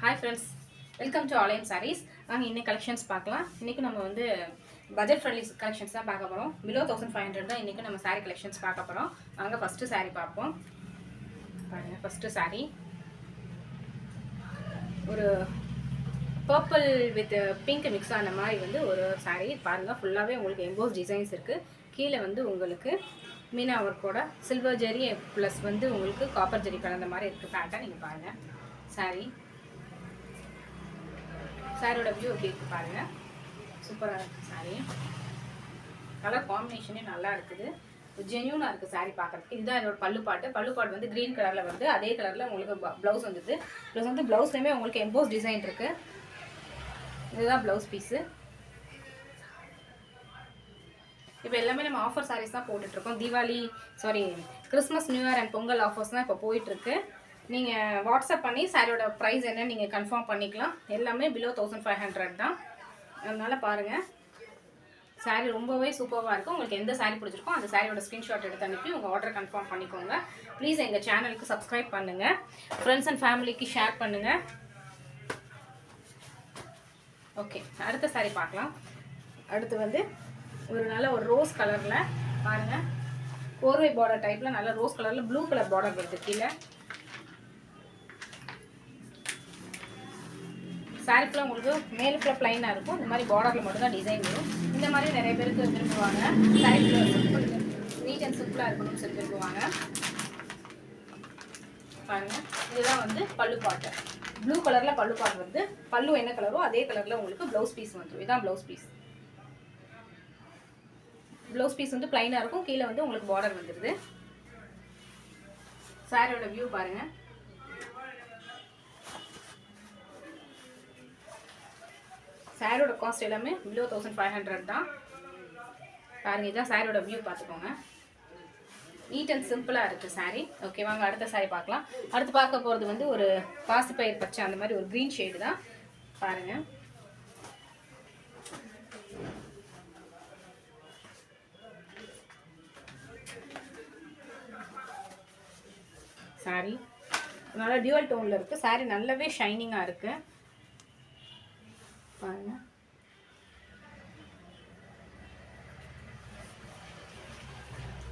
Hi friends, welcome to All In Sarees. வாங்க இன்னைக்கு collections பார்க்கலாம். இன்னைக்கு நம்ம வந்து பட்ஜெட் ஃப்ரெண்ட்லி கலெக்ஷன்ஸ் தான் பார்க்க போறோம். Below 1500 தான் இன்னைக்கு நம்ம saree கலெக்ஷன்ஸ் பார்க்க போறோம். வாங்க ஃபர்ஸ்ட் saree பார்ப்போம். பாருங்க ஃபர்ஸ்ட் saree ஒரு பர்பிள் வித் பிங்க் மிக்ஸ் ஆன மாதிரி வந்து ஒரு saree பாருங்க ஃபுல்லாவே உங்களுக்கு எம்போஸ் டிசைன்ஸ் இருக்கு. கீழ வந்து உங்களுக்கு மீனா ஒர்க்கோட சில்வர் ஜெரி ப்ளஸ் வந்து உங்களுக்கு காப்பர் ஜெரி கலந்த மாதிரி இருக்கு பேட்டர்ன். நீங்க பாருங்க saree சாரியோட வியூ எப்படி இருக்கு பாருங்க. சூப்பராக இருக்குது சாரி. கலர் காம்பினேஷனே நல்லா இருக்குது. ஜென்யூனாக இருக்குது சாரி பார்க்குறதுக்கு. இதுதான் இதோட பல்லுப்பாட்டு வந்து க்ரீன் கலரில் வந்து அதே கலரில் உங்களுக்கு ப்ளவுஸ் வந்துடுது. ப்ளஸ் வந்து ப்ளவுஸ்லேயுமே உங்களுக்கு எம்போஸ் டிசைன் இருக்குது. இதுதான் ப்ளவுஸ் பீஸு. இப்போ எல்லாமே நம்ம ஆஃபர் சாரீஸ் தான் போட்டுட்ருக்கோம். Christmas new year and Pongal offers தான் இப்போ போயிட்டுருக்கு. நீங்கள் வாட்ஸ்அப் பண்ணி சாரியோட ப்ரைஸ் என்ன நீங்கள் கன்ஃபார்ம் பண்ணிக்கலாம். எல்லாமே பிலோ 1500 தான். அதனால் பாருங்கள் சாரீ ரொம்பவே சூப்பராக இருக்கும். உங்களுக்கு எந்த சாரீ பிடிச்சிருக்கோ அந்த சாரியோட ஸ்க்ரீன்ஷாட் எடுத்து அனுப்பி உங்கள் ஆர்டர் கன்ஃபார்ம் பண்ணிக்கோங்க. ப்ளீஸ் எங்கள் சேனலுக்கு சப்ஸ்கிரைப் பண்ணுங்கள், ஃப்ரெண்ட்ஸ் அண்ட் ஃபேமிலிக்கு ஷேர் பண்ணுங்கள். ஓகே, அடுத்த சாரீ பார்க்கலாம். அடுத்து வந்து நல்ல ஒரு ரோஸ் கலரில் பாருங்கள், கோர்வை பார்டர் டைப்பில் நல்ல ரோஸ் கலரில் ப்ளூ கலர் பார்டர் வருது. கீழே சாரி ஃபுல்லாக உங்களுக்கு மேல் ஃபுல்லாக ப்ளைனாக இருக்கும். இந்த மாதிரி பார்டரில் மட்டும் தான் டிசைன் வரும். இந்த மாதிரி நிறைய பேருக்கு விரும்புவாங்க. சாரி சிம்பிள் நீட் அண்ட் சிம்பிளாக இருக்கணும்னு சொல்லி விரும்புவாங்க. பாருங்கள், இதுதான் வந்து பல்லு பாட்டு. ப்ளூ கலரில் பல்லு பாட்டு வந்து பல்லு என்ன கலரோ அதே கலரில் உங்களுக்கு ப்ளவுஸ் பீஸ் வந்துடும். இதுதான் ப்ளவுஸ் பீஸ். ப்ளவுஸ் பீஸ் வந்து ப்ளைனாக இருக்கும். கீழே வந்து உங்களுக்கு பார்டர் வந்துடுது. சாரியோட வியூ பாருங்கள். சாரியோட காஸ்ட் எல்லாமே பிலோ 1500 தான். பாருங்க, இதுதான் சாரியோட வியூ பார்த்துக்கோங்க. நீட் அண்ட் சிம்பிளாக இருக்குது சாரி. ஓகே, வாங்க அடுத்த சாரி பார்க்கலாம். அடுத்து பார்க்க போகிறது வந்து ஒரு பாசிப்பயிர் பச்சை அந்த மாதிரி ஒரு க்ரீன் ஷேடு தான். பாருங்கள், சாரி நல்லா டியூவல் டோனில் இருக்குது. சாரி நல்லாவே ஷைனிங்காக இருக்குது. பாருங்க,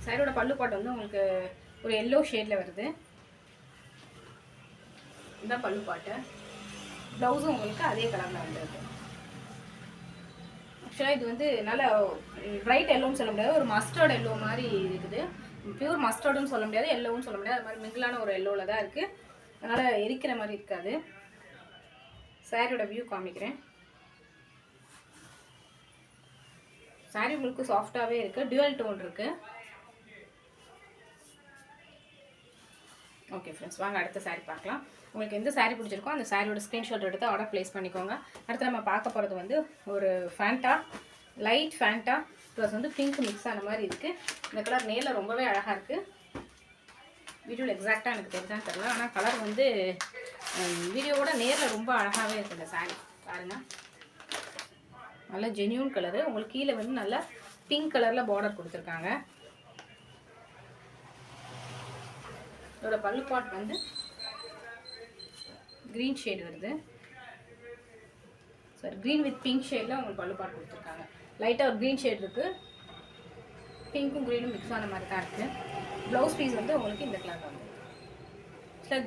சாரியோட பல்லு பாட்டு வந்து உங்களுக்கு ஒரு எல்லோ ஷேடில் வருது. இதுதான் பல்லு பாட்டு. ப்ளவுஸும் உங்களுக்கு அதே கலரில் வந்துருக்கு. ஆக்சுவலாக இது வந்து நல்ல பிரைட் எல்லோன்னு சொல்ல முடியாது, ஒரு மஸ்டர்ட் எல்லோ மாதிரி இருக்குது. பியூர் மஸ்டர்டுன்னு சொல்ல முடியாது, எல்லோவும் சொல்ல முடியாது. அது மாதிரி மிங்கிளான ஒரு எல்லோவில் தான் இருக்குது. அதனால் எரிக்கிற மாதிரி இருக்காது. சாரியோட வியூ காமிக்கிறேன். சாரி உங்களுக்கு சாஃப்டாகவே இருக்குது, டியூவல் டோன் இருக்குது. ஓகே ஃப்ரெண்ட்ஸ், வாங்க அடுத்த சாரீ பார்க்கலாம். உங்களுக்கு எந்த சாரீ பிடிச்சிருக்கோ அந்த சாரியோட ஸ்க்ரீன்ஷாட் எடுத்து ஆர்டர் ப்ளேஸ் பண்ணிக்கோங்க. அடுத்து நம்ம பார்க்க போகிறது வந்து ஒரு ஃபேண்டா, லைட் ஃபேண்டா ப்ளஸ் வந்து பிங்க் மிக்ஸ் ஆன மாதிரி இருக்குது. இந்த கலர் நேரில் ரொம்பவே அழகாக இருக்குது. வீடியோவில் எக்ஸாக்டாக எனக்கு தெரிஞ்சான்னு தெரியல, ஆனால் கலர் வந்து வீடியோவோட நேரில் ரொம்ப அழகாகவே இருக்குது. இந்த சாரீ பாருங்கள், நல்ல ஜென்யூன் கலரு. உங்களுக்கு கீழே வந்து நல்லா பிங்க் கலரில் பார்டர் கொடுத்துருக்காங்க. இதோட பல்லு பாட் வந்து க்ரீன் ஷேட் வருது. சாரி, க்ரீன் வித் பிங்க் ஷேடில் உங்களுக்கு பல்லு பாட் கொடுத்துருக்காங்க. லைட்டாக ஒரு க்ரீன் ஷேட் இருக்குது, பிங்க்கும் க்ரீனும் மிக்ஸ் ஆன மாதிரி தான் இருக்குது. ப்ளவுஸ் பீஸ் வந்து உங்களுக்கு இந்த கலர் வந்து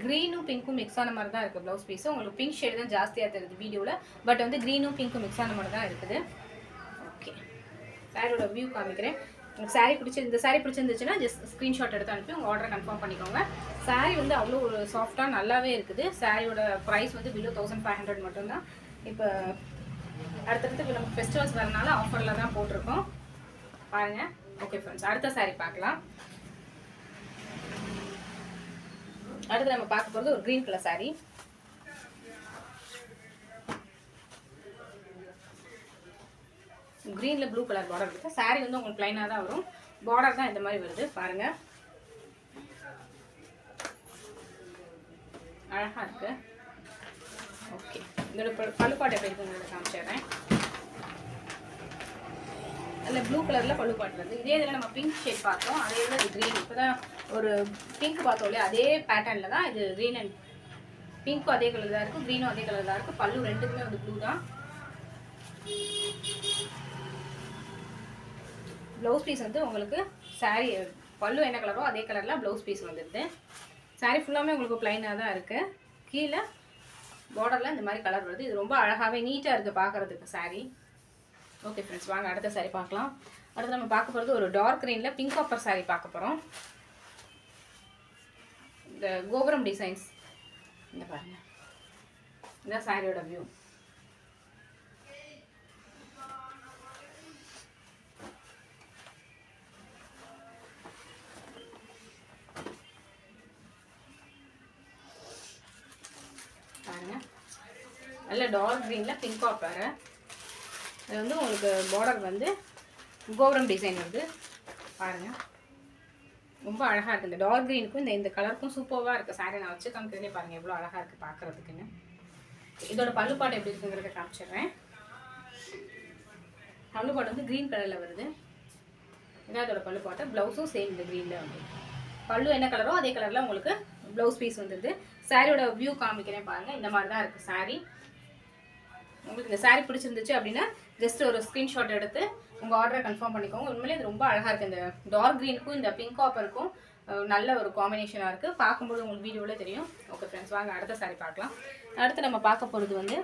க்ரீனும் பிங்க்கும் மிக்ஸ் ஆன மாதிரி தான் இருக்குது. ப்ளவுஸ் பீஸும் உங்களுக்கு பிங்க் ஷேடு தான் ஜாஸ்தியாக தெரியுது வீடியோவில், பட் வந்து க்ரீனும் பிங்க்கும் மிக்ஸ் ஆன மாதிரி தான் இருக்குது. ஓகே, சாரியோட வியூ காமிக்கிறேன். உங்களுக்கு சாரீ இந்த சாரீ பிடிச்சிருந்துச்சுன்னா ஜஸ்ட் ஸ்க்ரீன்ஷாட் எடுத்து அனுப்பி உங்கள் ஆர்டரை கன்ஃபார்ம் பண்ணிக்கோங்க. சாரீ வந்து அவ்வளோ ஒரு சாஃப்டாக நல்லாவே இருக்குது. சாரியோட ப்ரைஸ் வந்து பிலோ 1500 மட்டும்தான். இப்போ அடுத்தடுத்து நம்ம ஃபெஸ்டிவல்ஸ் வரனால ஆஃபரில் தான் போட்டிருக்கோம். பாருங்கள். ஓகே ஃப்ரெண்ட்ஸ், அடுத்த சாரீ பார்க்கலாம். அடுத்து நம்ம பார்க்க போகிறது ஒரு க்ரீன் கலர் சாரீ. க்ரீனில் ப்ளூ கலர் பார்டர் இருக்குது. சாரீ வந்து உங்களுக்கு ப்ளைனாக தான் வரும். பார்டர் தான் இந்த மாதிரி வருது. பாருங்கள், அழகாக இருக்குது. ஓகே, இதோட பல்லுப்பாட்டு எப்படி இருக்குது உங்களுக்கு காமிச்சிடுறேன். அதில் ப்ளூ கலரில் பல்லுப்பாட்டு வருது. இதே இதில் நம்ம பிங்க் ஷேட் பார்த்தோம், அதே இதில் இது க்ரீன். இப்போ தான் ஒரு பிங்க் பார்த்தோம் இல்லையா, அதே பேட்டர்னில் தான் இது க்ரீன் அண்ட் பிங்க்கும் அதே கலர் தான் இருக்குது, க்ரீனும் அதே கலர் தான் இருக்குது. பல்லு ரெண்டுக்குமே வந்து ப்ளூ தான். ப்ளவுஸ் பீஸ் வந்து உங்களுக்கு சாரீ பல்லு என்ன கலரோ அதே கலரில் ப்ளவுஸ் பீஸ் வந்துடுது. சாரீ ஃபுல்லாமே உங்களுக்கு ப்ளைனாக தான் இருக்குது. கீழே பார்டரில் இந்த மாதிரி கலர் வருது. இது ரொம்ப அழகாகவே நீட்டாக இருக்குது பார்க்குறதுக்கு சாரீ. ஓகே ஃப்ரெண்ட்ஸ், வாங்க அடுத்த சாரீ பார்க்கலாம். அடுத்து நம்ம பார்க்க போகிறது ஒரு டார்க் க்ரீனில் பிங்க் காப்பர் சாரீ பார்க்க போகிறோம். இந்த கோபுரம் டிசைன்ஸ் இந்த பாருங்க, இந்த சாரியோட வியூ. பாருங்க, நல்ல டார்க் க்ரீனில் பிங்க் காப்பர். அது வந்து உங்களுக்கு பார்டர் வந்து கோபுரம் டிசைன் வருது. பாருங்கள், ரொம்ப அழகாக இருக்குது. இந்த டார்க் க்ரீனுக்கும் இந்த கலருக்கும் சூப்பராக இருக்குது சாரீ. நான் வச்சு காமிக்கிறதே பாருங்கள் எவ்வளோ அழகாக இருக்குது பார்க்குறதுக்குன்னு. இதோட பல்லுப்பாடு எப்படி இருக்குங்கிறத காமிச்சிடுறேன். பல்லுப்பாடு வந்து க்ரீன் கலரில் வருது. இதான் இதோட பல்லுப்பாட்டு. ப்ளவுஸும் சேம் இந்த க்ரீனில் வந்து பல்லு என்ன கலரோ அதே கலரில் உங்களுக்கு ப்ளவுஸ் பீஸ் வந்துடுது. சாரியோட வியூ காமிக்கிறேன் பாருங்கள். இந்த மாதிரி தான் இருக்குது சாரீ. உங்களுக்கு இந்த சாரீ பிடிச்சிருந்துச்சு அப்படின்னா ஜஸ்ட் ஒரு ஸ்க்ரீன்ஷாட் எடுத்து உங்கள் ஆர்டரை கன்ஃபார்ம் பண்ணிக்கோங்க. உண்மையிலே இது ரொம்ப அழகாக இருக்குது. இந்த டார்க் க்ரீனுக்கும் இந்த பிங்க் காப்பருக்கும் நல்ல ஒரு காம்பினேஷனாக இருக்குது. பார்க்கும்போது உங்களுக்கு வீடியோவில் தெரியும். ஓகே ஃப்ரெண்ட்ஸ், வாங்க அடுத்த சாரீ பார்க்கலாம். அடுத்து நம்ம பார்க்க போகிறது வந்து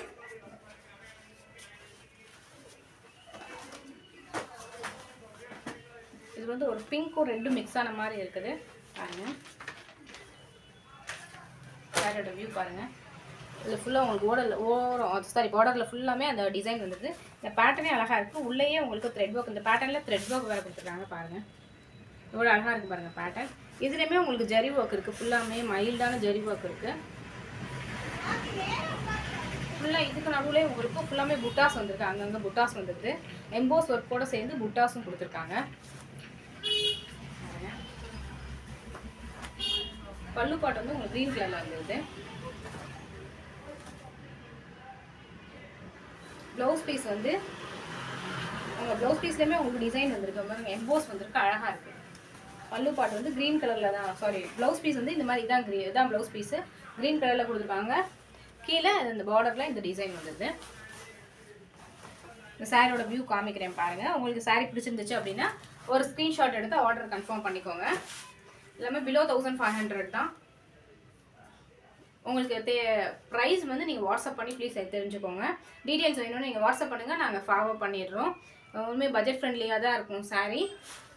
இது வந்து ஒரு பிங்க்கும் ரெண்டும் மிக்ஸ் ஆன மாதிரி இருக்குது. பாருங்கள், சாரியோட வியூ பாருங்கள். இதில் ஃபுல்லாக உங்களுக்கு பார்டரில் ஃபுல்லாமே அந்த டிசைன் வந்துடுது. இந்த பேட்டர்னே அழகாக இருக்குது. உள்ளேயே உங்களுக்கு த்ரெட் ஒர்க், இந்த பேட்டர்னில் த்ரெட் ஒர்க் வேறு கொடுத்துருக்காங்க. பாருங்கள் எவ்வளோ அழகாக இருக்குது பாருங்கள் பேட்டர்ன். இதுலேயுமே உங்களுக்கு ஜரி ஒர்க் இருக்குது. ஃபுல்லாமே மைல்டான ஜரி ஒர்க் இருக்குது. ஃபுல்லாக இதுக்கு நடுவில் உங்களுக்கு ஃபுல்லாமே புட்டாஸ் வந்துருக்கு. அங்கங்கே புட்டாஸ் வந்துடுது. எம்போஸ் ஒர்க்கோடு சேர்ந்து புட்டாஸும் கொடுத்துருக்காங்க. பல்லு பாட்டு வந்து உங்களுக்கு க்ரீன் கலரில் வந்துடுது. ப்ளவுஸ் பீஸ் வந்து உங்கள் ப்ளவுஸ் பீஸ்லேயுமே உங்களுக்கு டிசைன் வந்துருக்கு பாருங்கள், எம்போஸ் வந்துருக்கு, அழகாக இருக்குது. பல்லு பாட்டு வந்து க்ரீன் கலரில் தான், சாரி ப்ளவுஸ் பீஸ் வந்து இந்த மாதிரி இதான் ப்ளவுஸ் பீஸு க்ரீன் கலரில் கொடுத்துருக்காங்க. கீழே இந்த பார்டரில் இந்த டிசைன் வந்துடுது. இந்த சாரியோட வியூ காமிக்கிறேன் பாருங்கள். உங்களுக்கு சாரீ பிடிச்சிருந்துச்சு அப்படின்னா ஒரு ஸ்க்ரீன்ஷாட் எடுத்து ஆர்டர் கன்ஃபார்ம் பண்ணிக்கோங்க. எல்லாமே பிலோ 1500 தான். உங்களுக்கு ப்ரைஸ் வந்து நீங்கள் வாட்ஸ்அப் பண்ணி ப்ளீஸ் தெரிஞ்சுக்கோங்க. டீட்டெயில்ஸ் வேணும்னு நீங்கள் வாட்ஸ்அப் பண்ணுங்கள், நாங்கள் ஃபார்வர்ட் பண்ணிடுறோம். உண்மையாக பட்ஜெட் ஃப்ரெண்ட்லியாக தான் இருக்கும் சாரீ.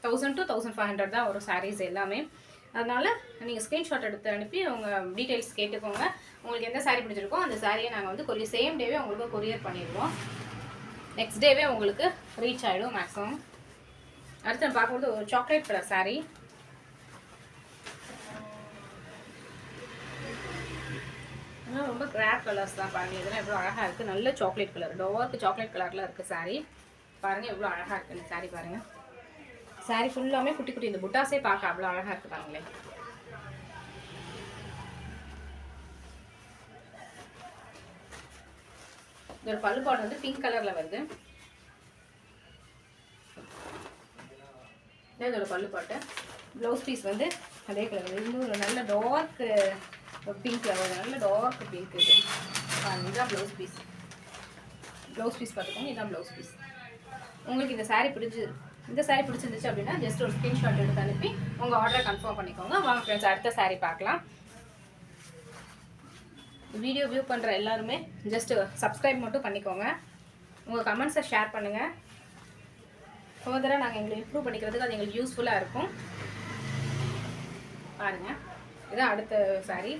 1000 to 1500 தான் வரும் சாரீஸ் எல்லாமே. அதனால் நீங்கள் ஸ்க்ரீன்ஷாட் எடுத்து அனுப்பி உங்கள் டீட்டெயில்ஸ் கேட்டுக்கோங்க. உங்களுக்கு எந்த சாரீ பிடிச்சிருக்கோ அந்த சாரியை நாங்கள் வந்து சேம் டேவே உங்களுக்கு கொரியர் பண்ணிடுவோம். நெக்ஸ்ட் டேவே உங்களுக்கு ரீச் ஆகிடும் மேக்ஸிமம். அடுத்து நான் பார்க்கும்போது ஒரு சாக்லேட் கலர் சாரீ. ரொம்ப கிராப் கலர்ஸ் தான் பாருங்கள். இதெல்லாம் எவ்வளோ அழகாக இருக்குது. நல்ல சாக்லேட் கலர், டார்க் சாக்லேட் கலரில் இருக்குது சாரீ. பாருங்கள் எவ்வளோ அழகாக இருக்குது இந்த சாரீ. பாருங்கள் சாரீ ஃபுல்லாமே குட்டி குட்டி இந்த புட்டாஸே பார்க்க அவ்வளோ அழகாக இருக்குது பாருங்களேன். இதோட பல்லுப்பாடு வந்து பிங்க் கலரில் வருது. இதோட பல்லுப்பாட்டு. ப்ளவுஸ் பீஸ் வந்து அதே கலர். இன்னும் நல்ல டார்க் பிங்க் கலர், நல்ல டார்க் பிங்க். இது இதுதான் ப்ளவுஸ் பீஸ். ப்ளவுஸ் பீஸ் பார்த்துக்கோங்க, இதுதான் ப்ளவுஸ் பீஸ். உங்களுக்கு இந்த சாரீ பிடிச்சிருந்துச்சு அப்படின்னா ஜஸ்ட் ஒரு ஸ்க்ரீன்ஷாட் எடுத்து அனுப்பி உங்கள் ஆர்டரை கன்ஃபார்ம் பண்ணிக்கோங்க. வாங்க ஃப்ரெண்ட்ஸ், அடுத்த சாரீ பார்க்கலாம். வீடியோ வியூ பண்ணுற எல்லாருமே ஜஸ்ட் சப்ஸ்கிரைப் மட்டும் பண்ணிக்கோங்க. உங்கள் கமெண்ட்ஸை ஷேர் பண்ணுங்கள். ஃபர்தராக நாங்கள் எங்களை இம்ப்ரூவ் பண்ணிக்கிறதுக்கு அது எங்களுக்கு யூஸ்ஃபுல்லாக இருக்கும். பாருங்கள், இதுதான் அடுத்த சாரீ.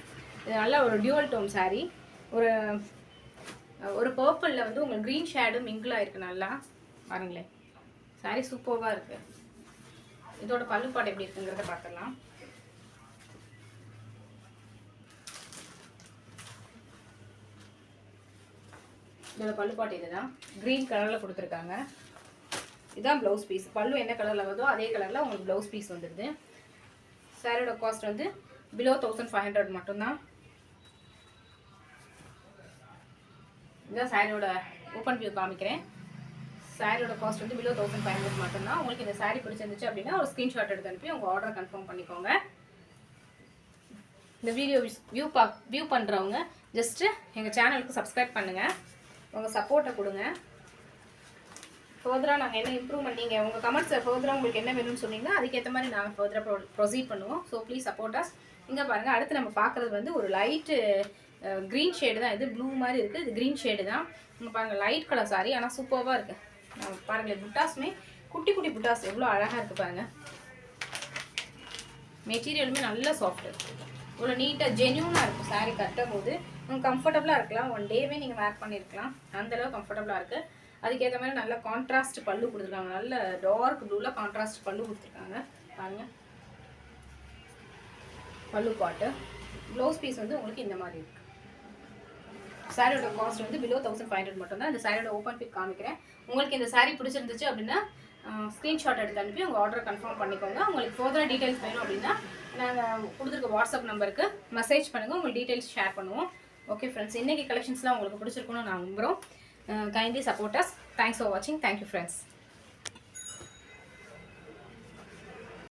இது நல்லா ஒரு டியூவல் டோன் சாரீ. ஒரு பர்பிளில் வந்து உங்களுக்கு க்ரீன் ஷேடும் மிங்கிளாக இருக்குது. நல்லா பாருங்களேன், சாரீ சூப்பராக இருக்குது. இதோட பல்லுப்பாடு எப்படி இருக்குங்கிறத பார்த்துடலாம். இதோட பல்லுப்பாட்டு இதுதான், க்ரீன் கலரில் கொடுத்துருக்காங்க. இதுதான் ப்ளவுஸ் பீஸ். பல்லு என்ன கலரில் வருதோ அதே கலரில் உங்களுக்கு ப்ளவுஸ் பீஸ் வந்துடுது. சாரியோட காஸ்ட் வந்து பிலோ 1500 மட்டும்தான். இதுதான் சாரியோட ஓப்பன் வியூ காமிக்கிறேன். சாரியோட காஸ்ட் வந்து பிலோ 1500 மட்டும்தான். உங்களுக்கு இந்த சாரீ பிடிச்சிருந்துச்சு அப்படின்னா ஒரு ஸ்க்ரீன்ஷாட் எடுத்து அனுப்பி உங்கள் ஆர்டரை கன்ஃபார்ம் பண்ணிக்கோங்க. இந்த வீடியோ வியூ பண்ணுறவங்க ஜஸ்ட்டு எங்கள் சேனலுக்கு சப்ஸ்கிரைப் பண்ணுங்கள், உங்கள் சப்போர்ட்டை கொடுங்க. ஃபர்தராக நாங்கள் என்ன இம்ப்ரூவ்மெண்ட் நீங்கள் உங்கள் கமெண்ட்ஸில் ஃபர்தராக உங்களுக்கு என்ன வேணும்னு சொன்னீங்கன்னா அதுக்கேற்ற மாதிரி நாங்கள் ஃபர்தராக ப்ரொசீட் பண்ணுவோம். So please support us. இங்கே பாருங்கள், அடுத்து நம்ம பார்க்குறது வந்து ஒரு லைட்டு க்ரீன் ஷேடு தான். இது ப்ளூ மாதிரி இருக்குது, இது க்ரீன் ஷேடு தான். இங்கே பாருங்கள், லைட் கலர் சாரி, ஆனால் சூப்பராக இருக்குது. பாருங்களேன், புட்டாஸுமே குட்டி குட்டி புட்டாஸ் எவ்வளோ அழகாக இருக்குது பாருங்கள். மெட்டீரியலுமே நல்ல சாஃப்ட்டு, இவ்வளோ நீட்டாக ஜென்யூனாக இருக்கும். சாரீ கட்டும் போது உங்களுக்கு கம்ஃபர்டபுளாக இருக்கலாம். ஒன் டேவே நீங்கள் வேர் பண்ணியிருக்கலாம், அந்தளவு கம்ஃபர்டபுளாக இருக்குது. அதுக்கேற்ற மாதிரி நல்ல கான்ட்ராஸ்ட் பல்லு கொடுத்துருக்காங்க. நல்ல டார்க் ப்ளூவில் கான்ட்ராஸ்ட் பல்லு கொடுத்துருக்காங்க பாருங்கள். பல்லு பாட்டு ப்ளவுஸ் பீஸ் வந்து உங்களுக்கு இந்த மாதிரி இருக்குது. சாரியோட காஸ்ட் வந்து பிலோ 1500 மட்டும் தான். இந்த சாரியோட ஓப்பன் பிக் காமிக்கிறேன். உங்களுக்கு இந்த சாரீ பிடிச்சிருந்துச்சு அப்படின்னா ஸ்க்ரீன்ஷாட் எடுத்து அனுப்பி உங்கள் ஆர்டரை கன்ஃபார்ம் பண்ணிக்கோங்க. உங்களுக்கு ஃபர்தர் டீட்டெயில்ஸ் வேணும் அப்படின்னா நாங்கள் கொடுத்துருக்க வாட்ஸ்அப் நம்பருக்கு மெசேஜ் பண்ணுங்கள், உங்களுக்கு டீட்டெயில்ஸ் ஷேர் பண்ணுவோம். ஓகே ஃப்ரெண்ட்ஸ், இன்றைக்கி கலெக்ஷன்ஸ்லாம் உங்களுக்கு பிடிச்சிருக்குன்னு நான் நம்புகிறோம். Kindly support us. Thanks for வாட்சிங். Thank you friends.